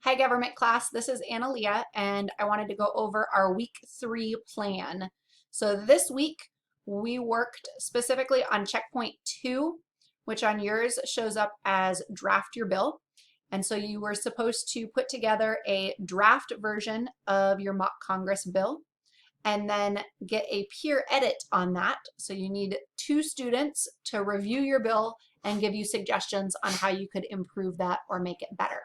Hi government class, this is Analia and I wanted to go over our week 3 plan. So this week we worked specifically on checkpoint 2, which on yours shows up as draft your bill. And so you were supposed to put together a draft version of your mock Congress bill and then get a peer edit on that. So you need 2 students to review your bill and give you suggestions on how you could improve that or make it better.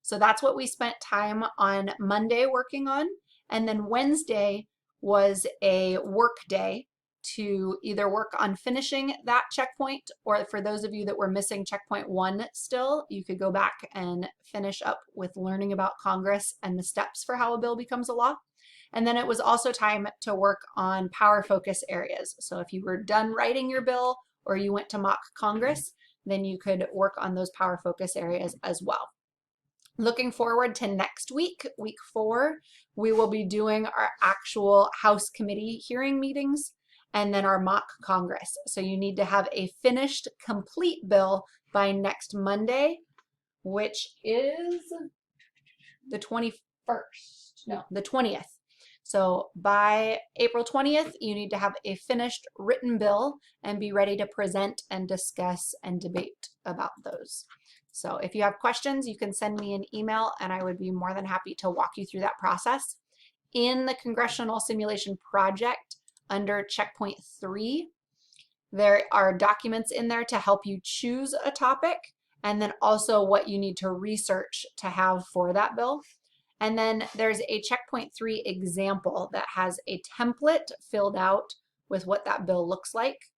So that's what we spent time on Monday working on. And then Wednesday was a work day to either work on finishing that checkpoint, or for those of you that were missing checkpoint 1 still, you could go back and finish up with learning about Congress and the steps for how a bill becomes a law. And then it was also time to work on power focus areas. So if you were done writing your bill or you went to mock Congress, then you could work on those power focus areas as well. Looking forward to next week, week 4, we will be doing our actual House committee hearing meetings and then our mock Congress. So you need to have a finished, complete bill by next Monday, which is the 21st, no, the 20th. So by April 20th, you need to have a finished written bill and be ready to present and discuss and debate about those. So if you have questions, you can send me an email and I would be more than happy to walk you through that process. In the Congressional Simulation Project under checkpoint 3, there are documents in there to help you choose a topic and then also what you need to research to have for that bill. And then there's a checkpoint 3 example that has a template filled out with what that bill looks like.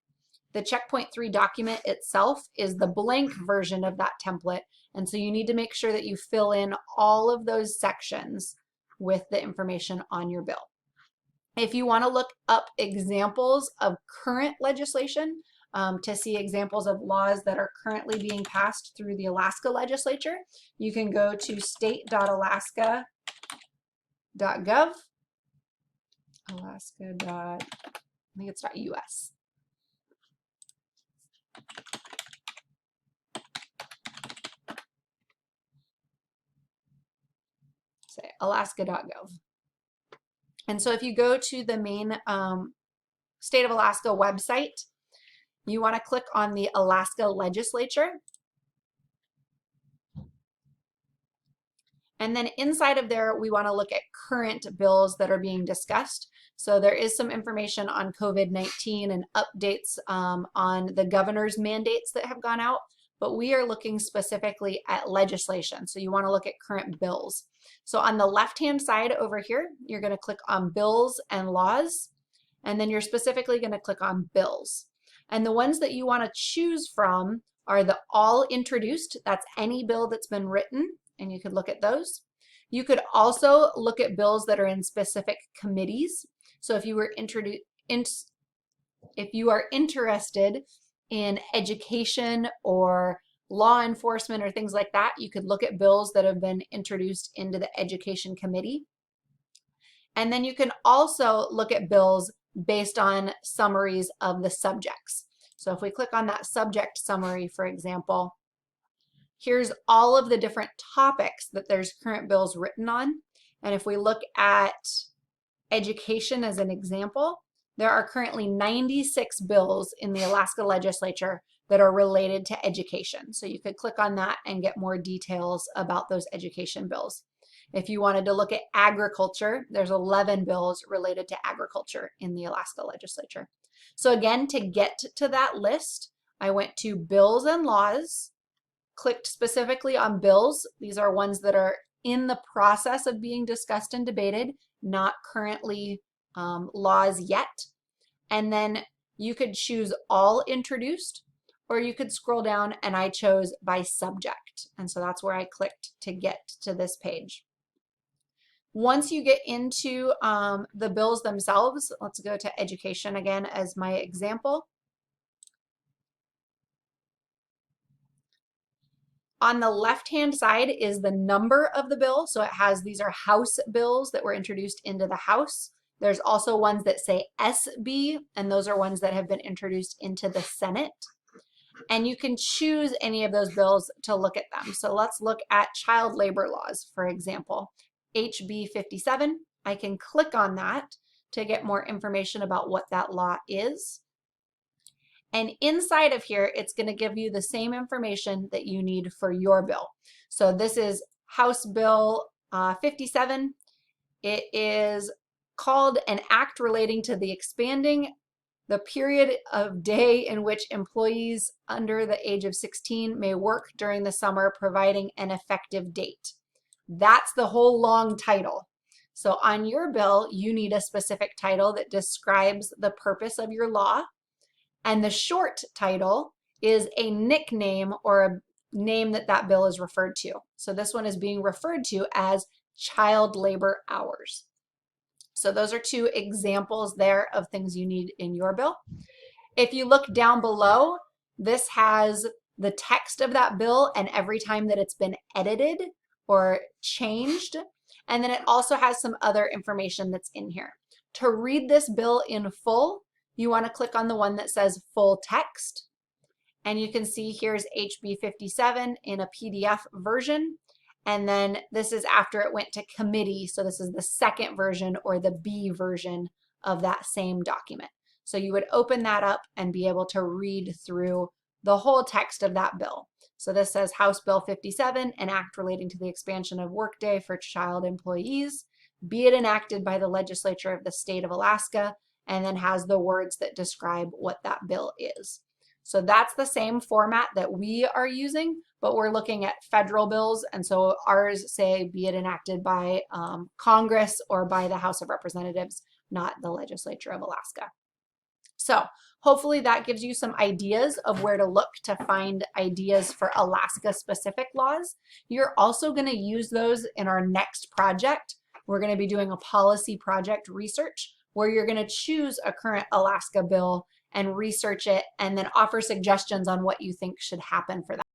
The checkpoint 3 document itself is the blank version of that template. And so you need to make sure that you fill in all of those sections with the information on your bill. If you want to look up examples of current legislation to see examples of laws that are currently being passed through the Alaska legislature, you can go to state.alaska.gov, I think it's .us. Say alaska.gov. And so if you go to the main State of Alaska website, you want to click on the Alaska Legislature. And then inside of there, we want to look at current bills that are being discussed. So there is some information on COVID-19 and updates on the governor's mandates that have gone out, but we are looking specifically at legislation. So you want to look at current bills. So on the left-hand side over here, you're going to click on bills and laws, and then you're specifically going to click on bills. And the ones that you want to choose from are the all introduced. That's any bill that's been written, and you could look at those. You could also look at bills that are in specific committees. So if you were if you are interested in education or law enforcement or things like that, you could look at bills that have been introduced into the Education Committee. And then you can also look at bills based on summaries of the subjects. So if we click on that subject summary, for example, here's all of the different topics that there's current bills written on. And if we look at education as an example, there are currently 96 bills in the Alaska legislature that are related to education. So you could click on that and get more details about those education bills. If you wanted to look at agriculture, there's 11 bills related to agriculture in the Alaska legislature. So again, to get to that list, I went to bills and laws, clicked specifically on bills. These are ones that are in the process of being discussed and debated, not currently laws yet. And then you could choose all introduced, or you could scroll down and I chose by subject. And so that's where I clicked to get to this page. Once you get into the bills themselves, let's go to education again as my example. On the left-hand side is the number of the bill. So it has, these are House bills that were introduced into the House. There's also ones that say SB, and those are ones that have been introduced into the Senate. and you can choose any of those bills to look at them. So let's look at child labor laws, for example. HB 57, I can click on that to get more information about what that law is. And inside of here, it's going to give you the same information that you need for your bill. So this is House Bill 57. It is called an act relating to the expanding the period of day in which employees under the age of 16 may work during the summer, providing an effective date. That's the whole long title. So on your bill, you need a specific title that describes the purpose of your law. And the short title is a nickname or a name that that bill is referred to. So this one is being referred to as child labor hours. So those are two examples there of things you need in your bill. If you look down below, this has the text of that bill and every time that it's been edited or changed. And then it also has some other information that's in here. To read this bill in full, you want to click on the one that says full text. And you can see here's HB 57 in a PDF version. And then this is after it went to committee. So this is the second version or the B version of that same document. So you would open that up and be able to read through the whole text of that bill. So this says House Bill 57, an act relating to the expansion of workday for child employees, be it enacted by the legislature of the state of Alaska, and then has the words that describe what that bill is. So that's the same format that we are using, but we're looking at federal bills. And so ours say be it enacted by Congress or by the House of Representatives, not the legislature of Alaska. So hopefully that gives you some ideas of where to look to find ideas for Alaska specific laws. You're also going to use those in our next project. We're going to be doing a policy project research where you're going to choose a current Alaska bill and research it and then offer suggestions on what you think should happen for that.